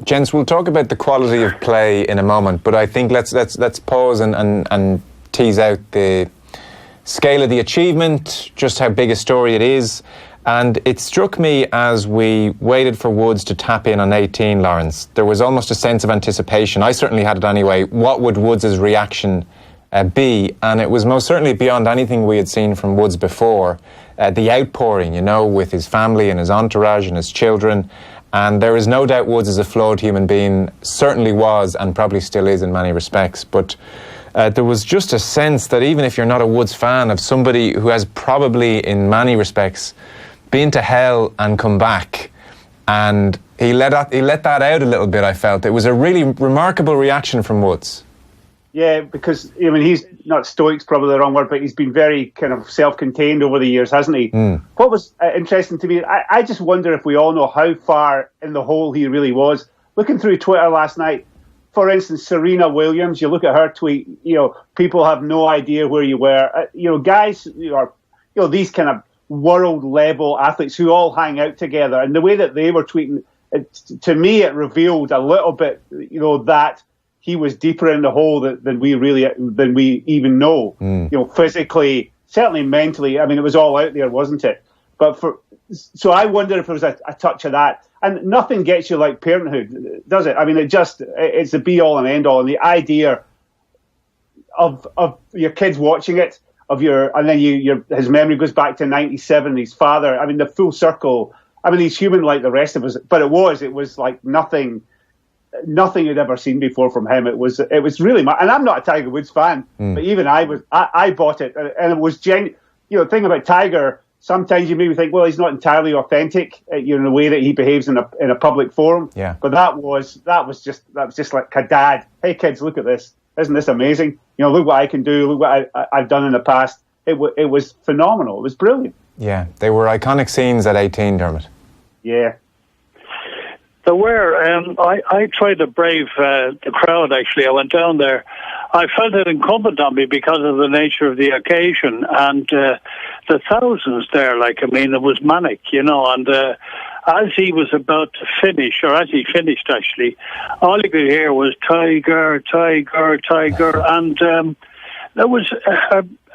Gents, we'll talk about the quality of play in a moment, but I think let's pause and tease out the scale of the achievement, just how big a story it is. And it struck me as we waited for Woods to tap in on 18, Lawrence, there was almost a sense of anticipation. I certainly had it anyway. What would Woods' reaction be? And it was most certainly beyond anything we had seen from Woods before. The outpouring, with his family and his entourage and his children. And there is no doubt Woods is a flawed human being, certainly was and probably still is in many respects. But there was just a sense that even if you're not a Woods fan, of somebody who has probably in many respects been to hell and come back, and he let that out a little bit. I felt it was a really remarkable reaction from Woods. Yeah, because he's not stoic's probably the wrong word, but he's been very kind of self-contained over the years, hasn't he? What was interesting to me, I just wonder if we all know how far in the hole he really was. Looking through Twitter last night, for instance, Serena Williams, you look at her tweet, people have no idea where you were. Guys are, these kind of world-level athletes who all hang out together, and the way that they were tweeting, to me, it revealed a little bit, that he was deeper in the hole than we even know. Physically, certainly mentally. I mean, it was all out there, wasn't it? So I wonder if there was a touch of that. And nothing gets you like parenthood, does it? I mean, it's the be-all and end-all, and the idea of your kids watching it. And then his memory goes back to 97, his father. I mean, the full circle. I mean, he's human like the rest of us, but it was like nothing you'd ever seen before from him. It was really, and I'm not a Tiger Woods fan, but even I bought it, and it was the thing about Tiger. Sometimes you maybe think, well, he's not entirely authentic, in the way that he behaves in a public forum. Yeah. But that was just like a dad. Hey kids, look at this. Isn't this amazing? Look what I can do. Look what I've done in the past. It was phenomenal. It was brilliant. Yeah, they were iconic scenes at 18, Dermot. Yeah. There were. I tried to brave the crowd, actually. I went down there. I felt it incumbent on me because of the nature of the occasion. And the thousands there, it was manic, and as he was about to finish, or as he finished, actually, all you could hear was Tiger, Tiger, Tiger. And there was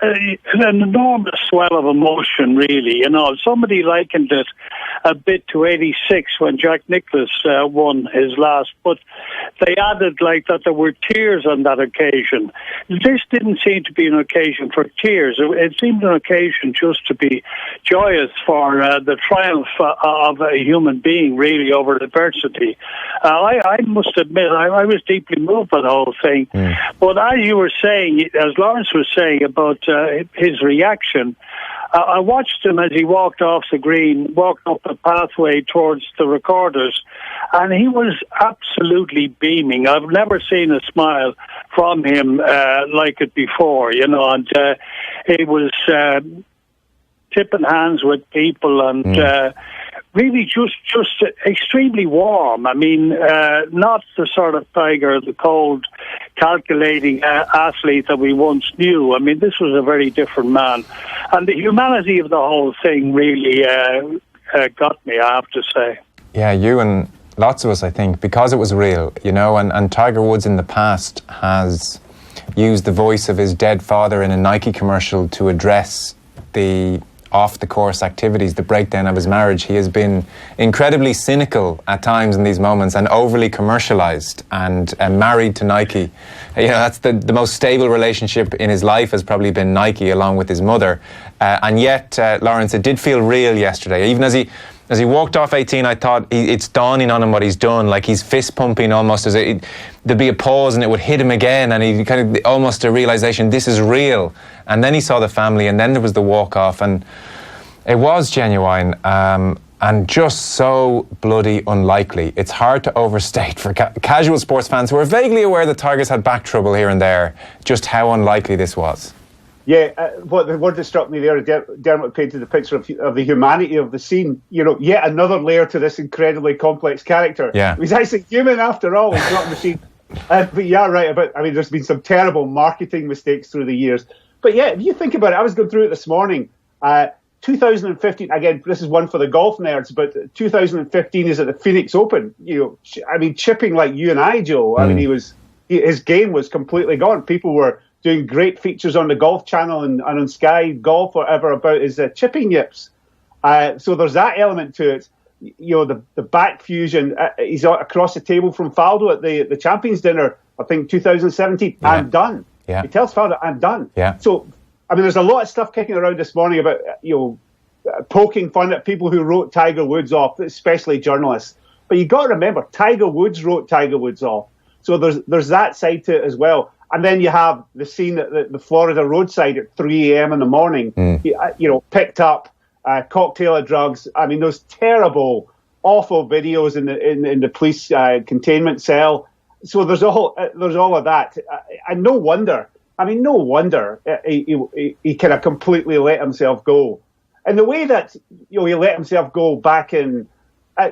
an enormous swell of emotion, really. Somebody likened it a bit to 86 when Jack Nicklaus won his last, but they added that there were tears on that occasion. This didn't seem to be an occasion for tears. It seemed an occasion just to be joyous for the triumph of a human being, really, over adversity. I must admit, I was deeply moved by the whole thing. But as you were saying, as Lawrence was saying about his reaction, I watched him as he walked off the green, walked up the pathway towards the recorders, and he was absolutely beaming. I've never seen a smile from him like it before, and he was tipping hands with people and really just extremely warm. I mean, not the sort of Tiger, the cold, calculating athlete that we once knew. I mean, this was a very different man. And the humanity of the whole thing really got me, I have to say. Yeah, you and lots of us, I think, because it was real, and Tiger Woods in the past has used the voice of his dead father in a Nike commercial to address the off-the-course activities, the breakdown of his marriage. He has been incredibly cynical at times in these moments and overly commercialised and married to Nike. That's the most stable relationship in his life has probably been Nike along with his mother. And yet, Lawrence, it did feel real yesterday. Even as he walked off 18, I thought it's dawning on him what he's done. Like he's fist pumping almost there'd be a pause and it would hit him again, and he kind of almost a realization this is real. And then he saw the family, and then there was the walk off, and it was genuine and just so bloody unlikely. It's hard to overstate for casual sports fans who are vaguely aware that Tigers had back trouble here and there, just how unlikely this was. Yeah, what the word that struck me there, Dermot painted the picture of the humanity of the scene. Yet another layer to this incredibly complex character. Yeah. He's actually human after all. He's not a machine. But yeah, right. There's been some terrible marketing mistakes through the years. But yeah, if you think about it, I was going through it this morning. 2015, again, this is one for the golf nerds, but 2015 is at the Phoenix Open. Chipping like you and I, Joe. I mean, his game was completely gone. People were doing great features on the Golf Channel and on Sky Golf or whatever about his chipping yips. So there's that element to it. The back fusion. He's across the table from Faldo at the Champions Dinner, I think 2017. Yeah. I'm done. Yeah. He tells Faldo, I'm done. Yeah. So, I mean, there's a lot of stuff kicking around this morning about, poking fun at people who wrote Tiger Woods off, especially journalists. But you got to remember, Tiger Woods wrote Tiger Woods off. So there's that side to it as well. And then you have the scene at the Florida roadside at 3 a.m. in the morning, picked up, cocktail of drugs. I mean, those terrible, awful videos in the police containment cell. So there's all of that. And no wonder he kind of completely let himself go. And the way that he let himself go back in,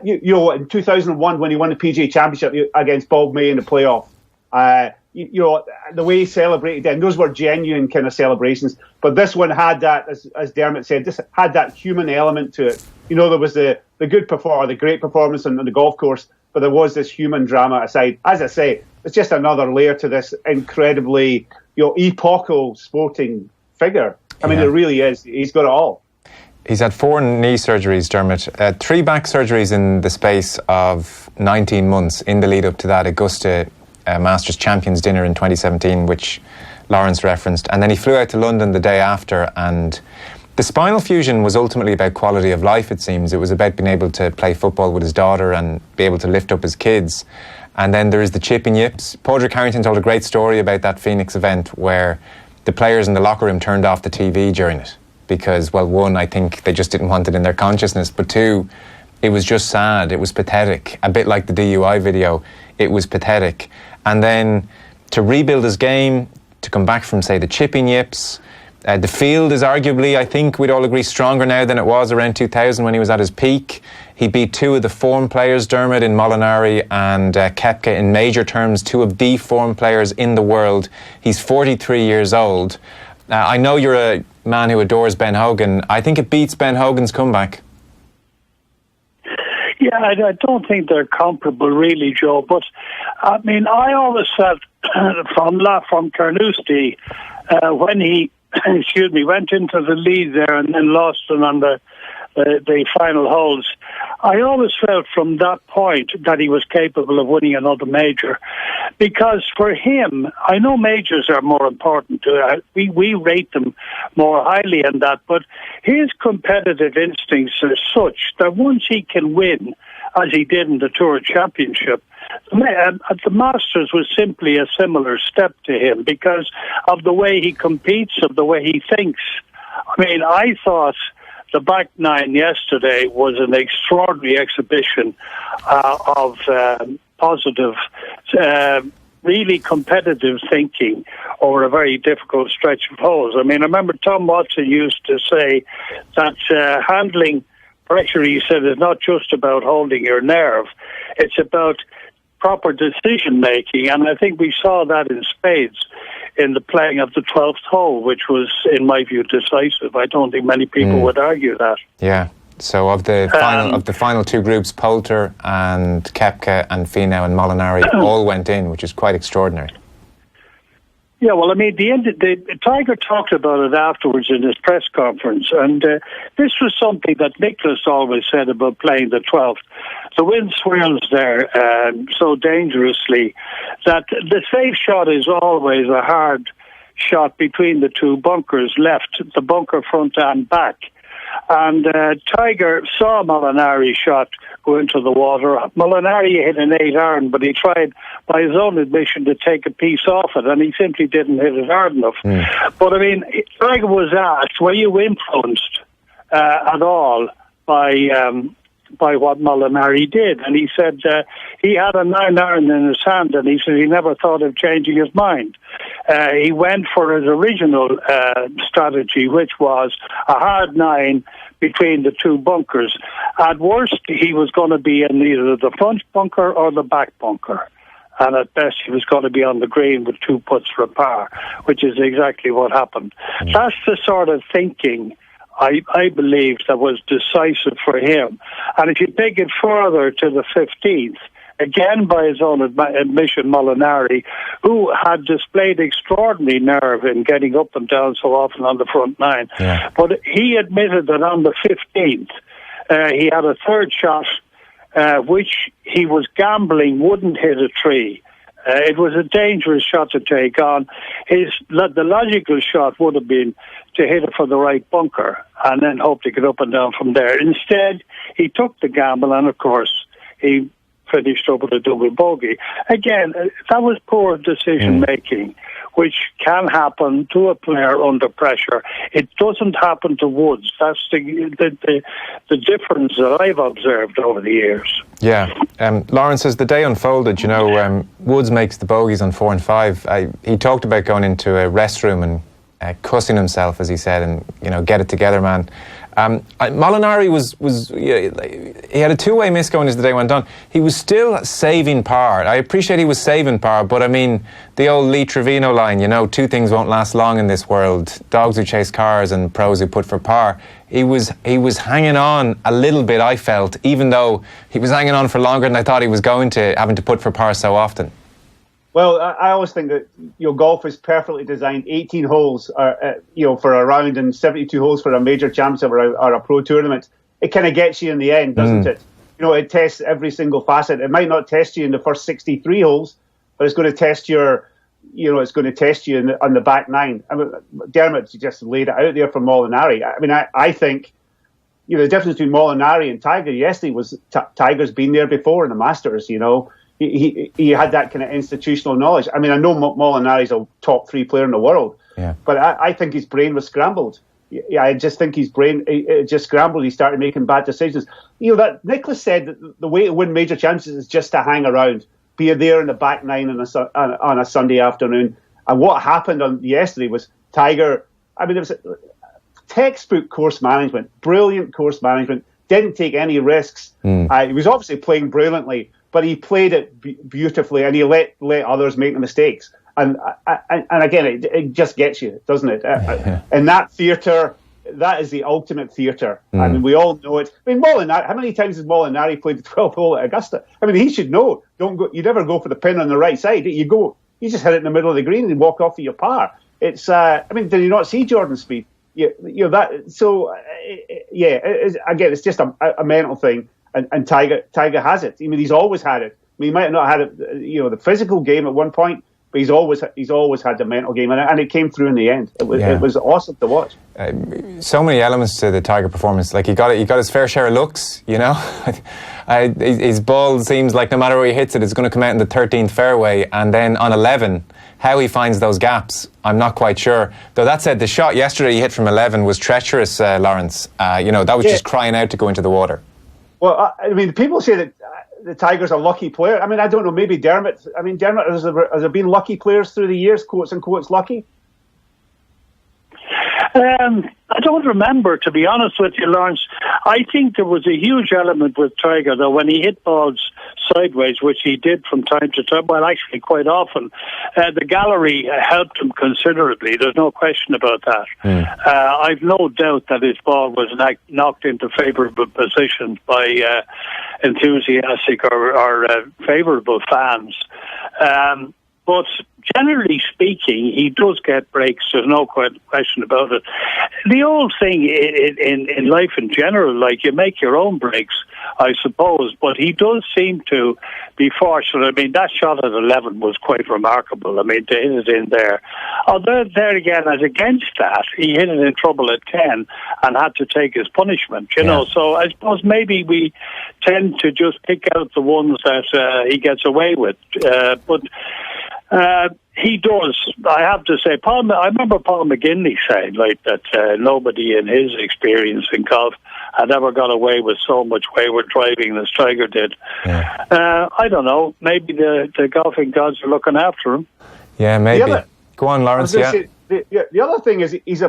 in 2001 when he won the PGA Championship against Bob May in the playoff, the way he celebrated, and those were genuine kind of celebrations. But this one had that, as Dermot said, this had that human element to it. There was the good the great performance on the golf course, but there was this human drama aside. As I say, it's just another layer to this incredibly, epochal sporting figure. I mean, it really is. He's got it all. He's had 4 knee surgeries, Dermot. 3 back surgeries in the space of 19 months in the lead up to that Augusta Masters Champions Dinner in 2017, which Lawrence referenced. And then he flew out to London the day after, and the spinal fusion was ultimately about quality of life, it seems. It was about being able to play football with his daughter and be able to lift up his kids. And then there is the chipping yips. Padraig Harrington told a great story about that Phoenix event where the players in the locker room turned off the TV during it because, well, 1, I think they just didn't want it in their consciousness, but 2, it was just sad. It was pathetic. A bit like the DUI video. It was pathetic. And then to rebuild his game, to come back from, say, the chipping yips. The field is arguably, I think we'd all agree, stronger now than it was around 2000 when he was at his peak. He beat 2 of the form players, Dermot, in Molinari and Koepka in major terms, 2 of the form players in the world. He's 43 years old. I know you're a man who adores Ben Hogan. I think it beats Ben Hogan's comeback. Yeah, I don't think they're comparable, really, Joe. But I mean, I always felt from Carnoustie when he, went into the lead there and then lost it on the final holes. I always felt from that point that he was capable of winning another major, because for him, I know majors are more important. We rate them more highly in that, but his competitive instincts are such that once he can win, as he did in the Tour Championship, the Masters was simply a similar step to him because of the way he competes, of the way he thinks. I mean, I thought the back 9 yesterday was an extraordinary exhibition of positive, really competitive thinking over a very difficult stretch of holes. I mean, I remember Tom Watson used to say that handling pressure, he said, is not just about holding your nerve. It's about proper decision making, and I think we saw that in spades in the playing of the 12th hole, which was, in my view, decisive. I don't think many people would argue that. Yeah. So of the final 2 groups, Poulter and Koepka and Finau and Molinari all went in, which is quite extraordinary. Yeah, well, I mean, the Tiger talked about it afterwards in his press conference, and this was something that Nicklaus always said about playing the 12th. The wind swirls there so dangerously that the safe shot is always a hard shot between the 2 bunkers left, the bunker front and back. And Tiger saw Molinari's shot go into the water. Molinari hit an 8-iron, but he tried, by his own admission, to take a piece off it, and he simply didn't hit it hard enough. But, I mean, Tiger was asked, were you influenced at all by what Molinari did? And he said he had a 9-iron in his hand, and he said he never thought of changing his mind. He went for his original strategy, which was a hard 9 between the 2 bunkers. At worst, he was going to be in either the front bunker or the back bunker. And at best, he was going to be on the green with 2 putts for a par, which is exactly what happened. That's the sort of thinking I believe that was decisive for him. And if you take it further to the 15th, again by his own admission, Molinari, who had displayed extraordinary nerve in getting up and down so often on the front nine. Yeah. But he admitted that on the 15th, he had a third shot, which he was gambling wouldn't hit a tree. It was a dangerous shot to take on. The logical shot would have been to hit it for the right bunker and then hope to get up and down from there. Instead, he took the gamble, and of course, he finished up with a double bogey. Again, that was poor decision-making, which can happen to a player under pressure. It doesn't happen to Woods. That's the difference that I've observed over the years. Yeah. Lawrence, as the day unfolded, Woods makes the bogeys on 4 and 5. He talked about going into a restroom and cussing himself, as he said, and, get it together, man. Molinari he had a two-way miss going as the day went on. He was still saving par. I appreciate he was saving par, but I mean, the old Lee Trevino line, two things won't last long in this world: dogs who chase cars and pros who put for par. He was hanging on a little bit, I felt, even though he was hanging on for longer than I thought he was going to, having to put for par so often. Well, I always think that golf is perfectly designed. 18 holes, for a round, and 72 holes for a major championship or a pro tournament. It kind of gets you in the end, doesn't it? It tests every single facet. It might not test you in the first 63 holes, but it's going to test on the back nine. I mean, Dermot just laid it out there for Molinari. I mean, I think the difference between Molinari and Tiger yesterday was Tiger's been there before in the Masters. He had that kind of institutional knowledge. I mean, I know Molinari's a top 3 player in the world, but I think his brain was scrambled. I just think his brain it just scrambled. He started making bad decisions. That Nicklaus said that the way to win major championships is just to hang around, be there in the back nine on a Sunday afternoon. And what happened on yesterday was Tiger. I mean, it was textbook course management, brilliant course management. Didn't take any risks. He was obviously playing brilliantly, but he played it beautifully, and he let others make the mistakes. And again, it just gets you, doesn't it? In that theatre, that is the ultimate theatre. I mean, we all know it. I mean, Molinari. How many times has Molinari played the 12th hole at Augusta? I mean, he should know. Don't go. You never go for the pin on the right side. You just hit it in the middle of the green and walk off for your par. It's. I mean, did you not see Jordan Spieth? That. So again, it's just a mental thing. And Tiger has it. I mean, he's always had it. I mean, he might have not had it, the physical game at one point, but he's always had the mental game, and it came through in the end. It was awesome to watch. So many elements to the Tiger performance. Like he got his fair share of looks. His ball seems like no matter where he hits it, it's going to come out in the 13th fairway, and then on 11, how he finds those gaps, I'm not quite sure. Though that said, the shot yesterday he hit from 11 was treacherous, Lawrence. That was just crying out to go into the water. Well, I mean, people say that the Tiger's a lucky player. I mean, I don't know, maybe Dermot. I mean, Dermot, has there been lucky players through the years, quotes and quotes, lucky? I don't remember, to be honest with you, Lawrence. I think there was a huge element with Tiger, though, when he hit balls sideways, which he did from time to time, well, actually quite often, the gallery helped him considerably. There's no question about that. I've no doubt that his ball was knocked into favourable positions by enthusiastic or favourable fans. But generally speaking, he does get breaks. There's no question about it. The old thing in life in general, like you make your own breaks, I suppose, but he does seem to be fortunate. I mean, that shot at 11 was quite remarkable. I mean, to hit it in there. Although there again, as against that, he hit it in trouble at 10 and had to take his punishment, So I suppose maybe we tend to just pick out the ones that he gets away with. But he does. I have to say, I remember Paul McGinley saying that nobody in his experience in golf had ever got away with so much wayward driving as Tiger did. I don't know. Maybe the golfing gods are looking after him. Yeah, maybe. Go on, Lawrence. Say, the other thing is he's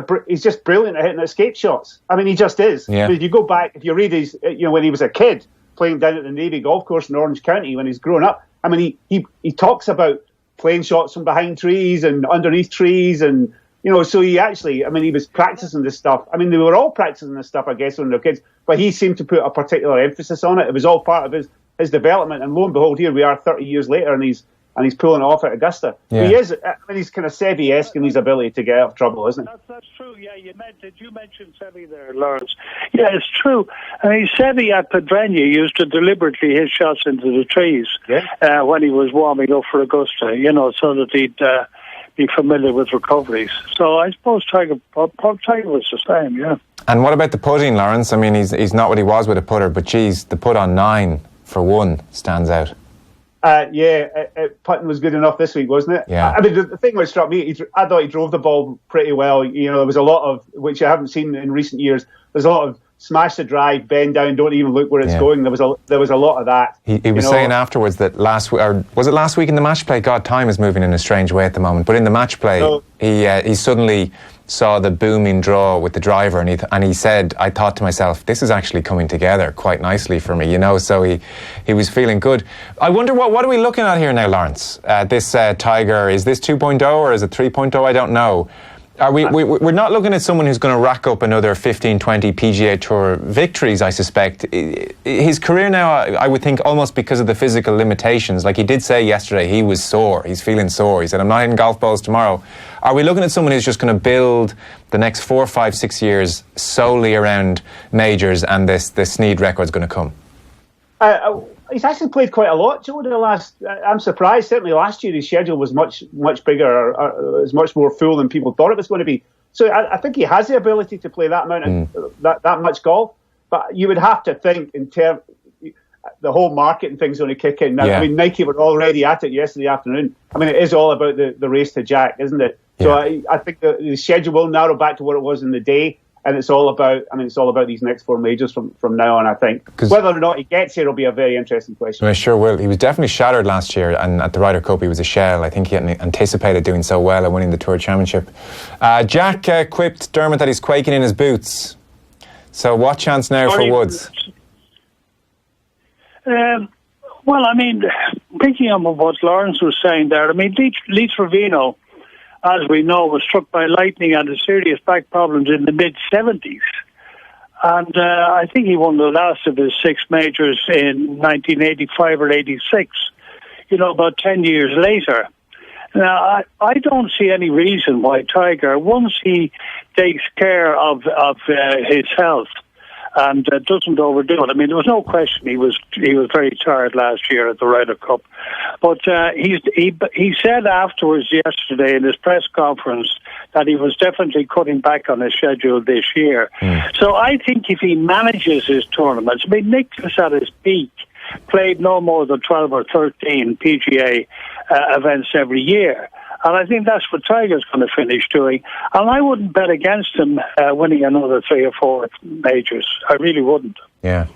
just brilliant at hitting escape shots. I mean, he just is. Yeah. If you go back, if you read his, when he was a kid playing down at the Navy Golf Course in Orange County when he's grown up. I mean, he talks about playing shots from behind trees and underneath trees and So he actually, he was practicing this stuff. They were all practicing this stuff, I guess, when they were kids, but he seemed to put a particular emphasis on it. It was all part of his development, and lo and behold, here we are 30 years later, and he's pulling it off at Augusta. Yeah. He is, he's kind of Sebi-esque in his ability to get out of trouble, isn't he? That's true, yeah. Did you mention Sebi there, Lawrence? Yeah, it's true. Sebi at Pedrenia used to deliberately hit shots into the trees when he was warming up for Augusta, so that he'd be familiar with recoveries. So I suppose Tiger was the same, yeah. And what about the putting, Lawrence? He's not what he was with a putter, but geez, the putt on 9 for 1 stands out. Putting was good enough this week, wasn't it? Yeah. The thing that struck me, I thought he drove the ball pretty well. There was a lot of, which I haven't seen in recent years, there's a lot of smash the drive, bend down, don't even look where it's going. There was a lot of that. He was saying afterwards that last week in the match play? God, time is moving in a strange way at the moment. But in the match play, he suddenly saw the booming draw with the driver, and he said, I thought to myself, this is actually coming together quite nicely for me, so he was feeling good. I wonder, what are we looking at here now, Lawrence? This Tiger, is this 2.0 or is it 3.0? I don't know. We're not looking at someone who's going to rack up another 15, 20 PGA Tour victories, I suspect. His career now, I would think, almost because of the physical limitations. Like he did say yesterday, he was sore. He's feeling sore. He said, I'm not hitting golf balls tomorrow. Are we looking at someone who's just going to build the next 4, 5, 6 years solely around majors, and the Snead record's going to come? He's actually played quite a lot, Joe. I'm surprised. Certainly last year his schedule was much bigger, was much more full than people thought it was going to be. So I think he has the ability to play that amount of that much golf. But you would have to think in terms the whole market and things going to kick in now. Yeah. Nike were already at it yesterday afternoon. It is all about the race to Jack, isn't it? Yeah. So I think the schedule will narrow back to what it was in the day. And it's all about these next 4 majors from now on, I think. Whether or not he gets here will be a very interesting question. I sure will. He was definitely shattered last year, and at the Ryder Cup he was a shell. I think he hadn't anticipated doing so well and winning the Tour Championship. Jack quipped Dermot that he's quaking in his boots. So what chance now for Woods? Picking up on what Lawrence was saying there, Lee Trevino, as we know, was struck by lightning and had serious back problems in the mid-70s. And I think he won the last of his 6 majors in 1985 or 86, about 10 years later. Now, I don't see any reason why Tiger, once he takes care of his health and doesn't overdo it. There was no question he was very tired last year at the Ryder Cup. But he said afterwards yesterday in his press conference that he was definitely cutting back on his schedule this year. So I think if he manages his tournaments, Nicklaus at his peak played no more than 12 or 13 PGA events every year. And I think that's what Tiger's going to finish doing. And I wouldn't bet against him winning another 3 or 4 majors. I really wouldn't. Yeah.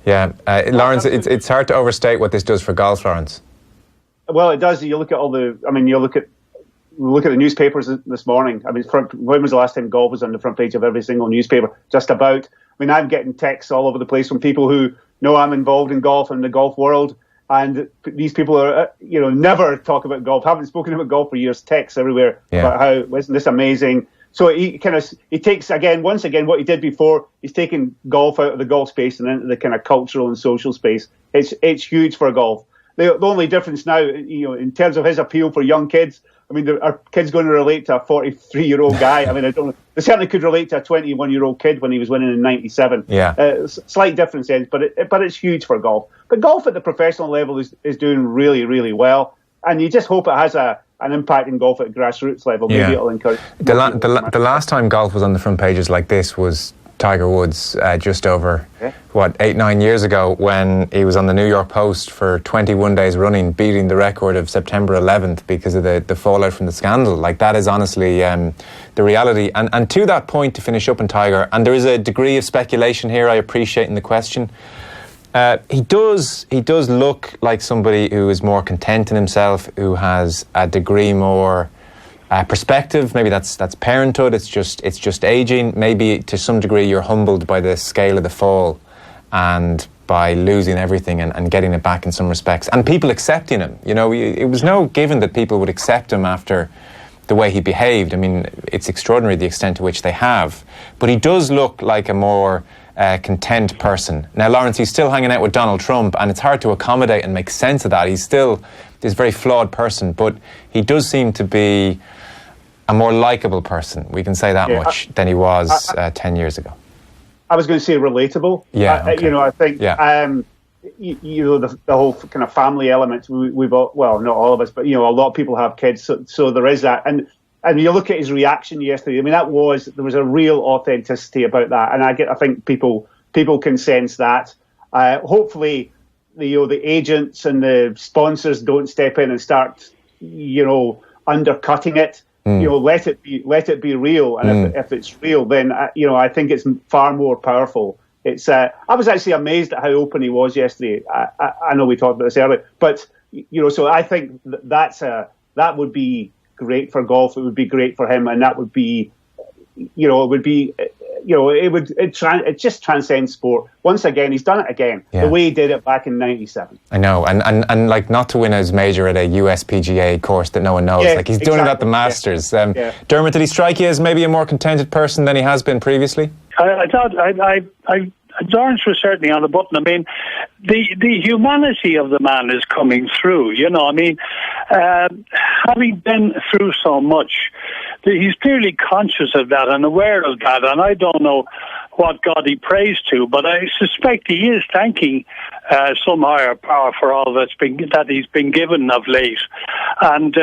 Lawrence, it's hard to overstate what this does for golf, Lawrence. Well, it does. You look at you look at the newspapers this morning. When was the last time golf was on the front page of every single newspaper? Just about. I'm getting texts all over the place from people who know I'm involved in golf and the golf world. And these people are, never talk about golf, haven't spoken about golf for years, texts everywhere about how, isn't this amazing? So he takes, once again, what he did before, he's taking golf out of the golf space and into the kind of cultural and social space. It's huge for golf. The only difference now, in terms of his appeal for young kids, are kids going to relate to a 43-year-old guy? I don't know. They certainly could relate to a 21-year-old kid when he was winning in '97. Yeah. Slight difference ends, but it's huge for golf. But golf at the professional level is doing really, really well. And you just hope it has an impact in golf at grassroots level. Maybe it'll encourage. The last time golf was on the front pages like this was Tiger Woods just over 8-9 years ago, when he was on the New York Post for 21 days running, beating the record of September 11th because of the fallout from the scandal. Like, that is honestly the reality. And to that point, to finish up on Tiger, and there is a degree of speculation here I appreciate in the question. He does look like somebody who is more content in himself, who has a degree more perspective. Maybe that's parenthood. It's just aging. Maybe to some degree you're humbled by the scale of the fall and by losing everything and getting it back in some respects, and people accepting him. It was no given that people would accept him after the way he behaved. I mean, it's extraordinary the extent to which they have. But he does look like a more content person. Now, Lawrence, he's still hanging out with Donald Trump, and it's hard to accommodate and make sense of that. He's still this very flawed person, but he does seem to be a more likeable person, we can say that much, than he was 10 years ago. I was going to say relatable. Yeah, okay. I think the whole kind of family element. We've all, well, not all of us, but a lot of people have kids, so there is that. And you look at his reaction yesterday. I mean, there was a real authenticity about that, and I think people can sense that. Hopefully, the agents and the sponsors don't step in and start, undercutting it. Let it be real, and if it's real, then I think it's far more powerful. It's I was actually amazed at how open he was yesterday. I know we talked about this earlier, but so I think that would be great for golf. It would be great for him, and that would be, it just transcends sport. Once again, he's done it again, the way he did it back in '97. I know, and like not to win his major at a USPGA course that no one knows. Like he's doing it at the Masters. Dermot, did he strike you as maybe a more contented person than he has been previously? I thought Lawrence was certainly on the button. I mean, the humanity of the man is coming through. Having been through so much, he's clearly conscious of that and aware of that. And I don't know what God he prays to, but I suspect he is thanking some higher power for all that he's been given of late. And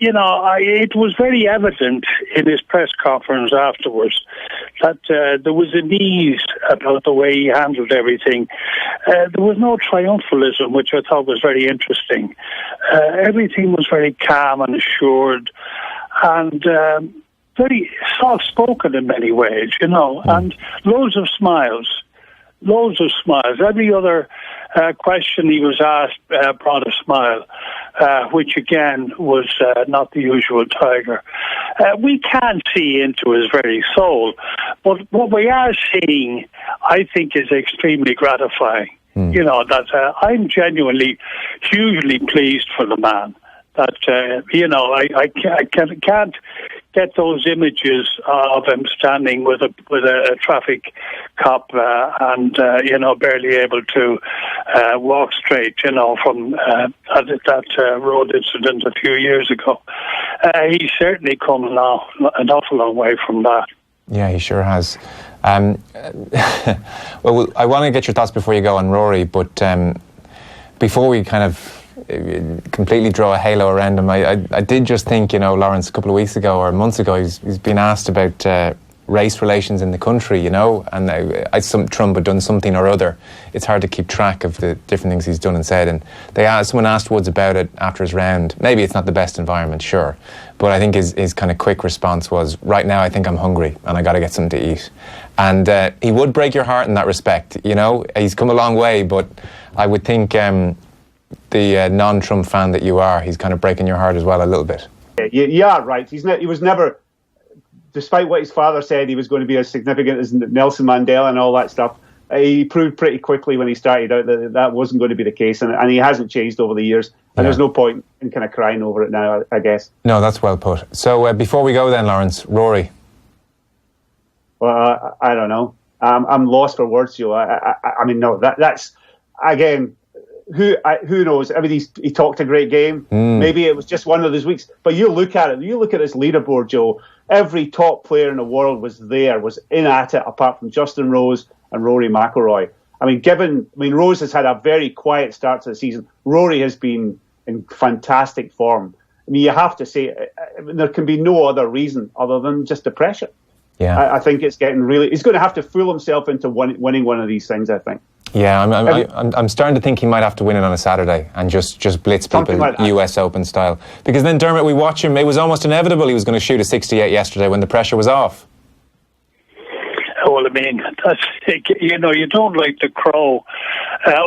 it was very evident in his press conference afterwards that there was an ease about the way he handled everything. There was no triumphalism, which I thought was very interesting. Everything was very calm and assured, and very soft-spoken in many ways, and loads of smiles. Every other question he was asked brought a smile, which again was not the usual Tiger. We can't see into his very soul, but what we are seeing, I think, is extremely gratifying. That I'm genuinely, hugely pleased for the man. That I can't get those images of him standing with a traffic cop and barely able to walk straight from that road incident a few years ago. He's certainly come an awful long way from that. Yeah, he sure has. Well, I want to get your thoughts before you go on Rory, but before we kind of completely draw a halo around him, I did just think, Lawrence, a couple of weeks ago or months ago, he's been asked about race relations in the country, and Trump had done something or other. It's hard to keep track of the different things he's done and said, and someone asked Woods about it after his round. Maybe it's not the best environment, sure, but I think his kind of quick response was, right now I think I'm hungry and I got to get something to eat. And he would break your heart in that respect, he's come a long way, but I would think the non-Trump fan that you are, he's kind of breaking your heart as well a little bit. Yeah, right. He was never, despite what his father said, he was going to be as significant as Nelson Mandela and all that stuff. He proved pretty quickly when he started out that wasn't going to be the case, and he hasn't changed over the years. And there's no point in kind of crying over it now, I guess. No, that's well put. So before we go then, Lawrence, Rory. Well, I don't know. I'm lost for words, Joe. I mean, no, that's again. Who knows? I mean, he talked a great game. Maybe it was just one of those weeks. But you look at it. You look at this leaderboard, Joe. Every top player in the world was in at it, apart from Justin Rose and Rory McIlroy. I mean, Rose has had a very quiet start to the season. Rory has been in fantastic form. I mean, you have to say there can be no other reason other than just the pressure. Yeah, I think it's getting really. He's going to have to fool himself into winning one of these things, I think. Yeah, I'm starting to think he might have to win it on a Saturday and just blitz people like US Open style. Because then, Dermot, we watch him, it was almost inevitable he was going to shoot a 68 yesterday when the pressure was off. Well, well, I mean, that's, you know, you don't like to crow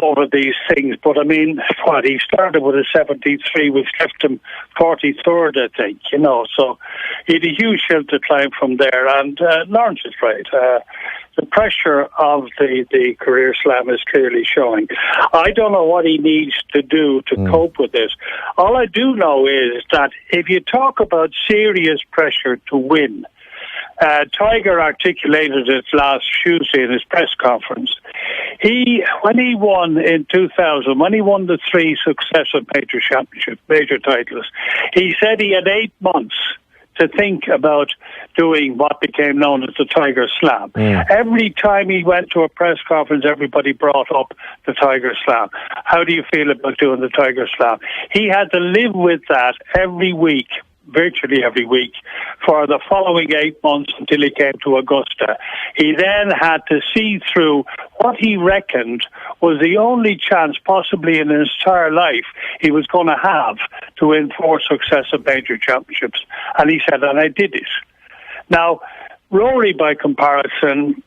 over these things, but I mean, what, he started with a 73, which left him 43rd, I think, you know, so he had a huge hill to climb from there, and Lawrence is right. The pressure of the career slam is clearly showing. I don't know what he needs to do to cope with this. All I do know is that if you talk about serious pressure to win, Tiger articulated it last Tuesday in his press conference. When he won in 2000, when he won the 3 successive major titles, he said he had 8 months to think about doing what became known as the Tiger Slam. Every time he went to a press conference, everybody brought up the Tiger Slam. How do you feel about doing the Tiger Slam? He had to live with that every week, virtually every week, for the following 8 months until he came to Augusta. He then had to see through what he reckoned was the only chance possibly in his entire life he was going to have to win 4 successive major championships. And he said, and I did it. Now, Rory, by comparison,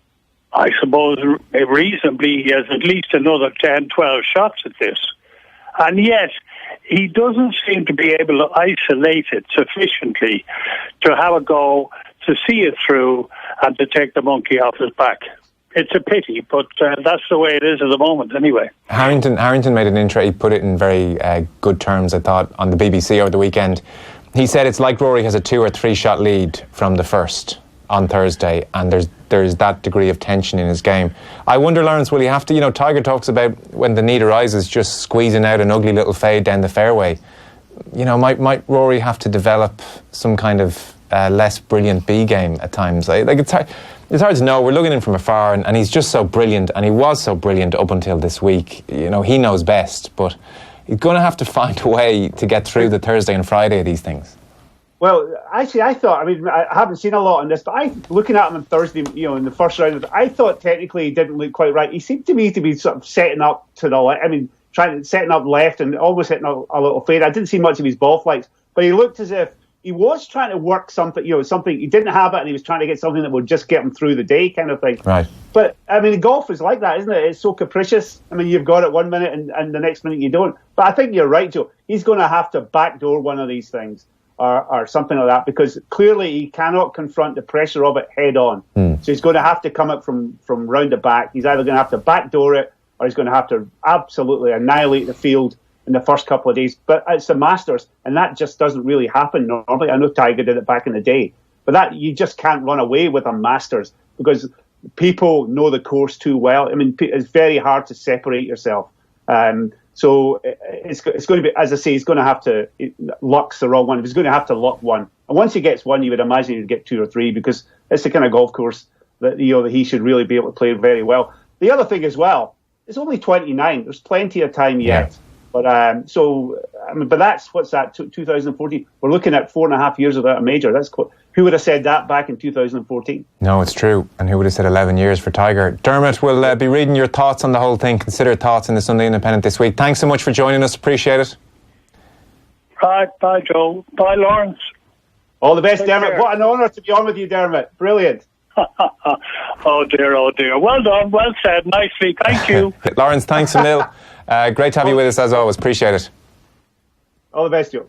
I suppose reasonably he has at least another 10, 12 shots at this. And yet, he doesn't seem to be able to isolate it sufficiently to have a go, to see it through, and to take the monkey off his back. It's a pity, but that's the way it is at the moment anyway. Harrington made an intro, he put it in very good terms, I thought, on the BBC over the weekend. He said it's like Rory has a 2 or 3 shot lead from the first on Thursday, and there's that degree of tension in his game. I wonder, Lawrence, will he have to, you know, Tiger talks about when the need arises just squeezing out an ugly little fade down the fairway. You know, might Rory have to develop some kind of less brilliant B game at times? Like it's hard to know. We're looking in from afar, and he's just so brilliant, and he was so brilliant up until this week. You know, he knows best, but he's going to have to find a way to get through the Thursday and Friday of these things. Well, actually, I haven't seen a lot on this, but looking at him on Thursday, you know, in the first round, I thought technically he didn't look quite right. He seemed to me to be sort of setting up to the left. I mean, setting up left and almost hitting a little fade. I didn't see much of his ball flights, but he looked as if he was trying to work something, you know, something he didn't have it, and he was trying to get something that would just get him through the day, kind of thing. Right. But I mean, golf is like that, isn't it? It's so capricious. I mean, you've got it 1 minute and the next minute you don't. But I think you're right, Joe. He's going to have to backdoor one of these things. Or something like that, because clearly he cannot confront the pressure of it head on. So he's going to have to come up from round the back. He's either going to have to backdoor it, or he's going to have to absolutely annihilate the field in the first couple of days. But it's the Masters, and that just doesn't really happen normally. I know Tiger did it back in the day, but that you just can't run away with a Masters because people know the course too well. I mean, it's very hard to separate yourself. So it's going to be, as I say, he's going to have to, luck's the wrong one. He's going to have to luck one. And once he gets one, you would imagine he'd get 2 or 3 because it's the kind of golf course that, you know, that he should really be able to play very well. The other thing as well, it's only 29. There's plenty of time yet. Yeah. But but that's, what's that, 2014? We're looking at 4.5 years without a major. That's who would have said that back in 2014? No, it's true. And who would have said 11 years for Tiger? Dermot, we'll be reading your thoughts on the whole thing. Consider thoughts in the Sunday Independent this week. Thanks so much for joining us. Appreciate it. Right. Bye, Joe. Bye, Lawrence. All the best, Dermot. Care. What an honour to be on with you, Dermot. Brilliant. Oh, dear, oh, dear. Well done. Well said. Nicely. Thank you. Lawrence, thanks a mil. Great to have you with us as always. Appreciate it. All the best, Joe.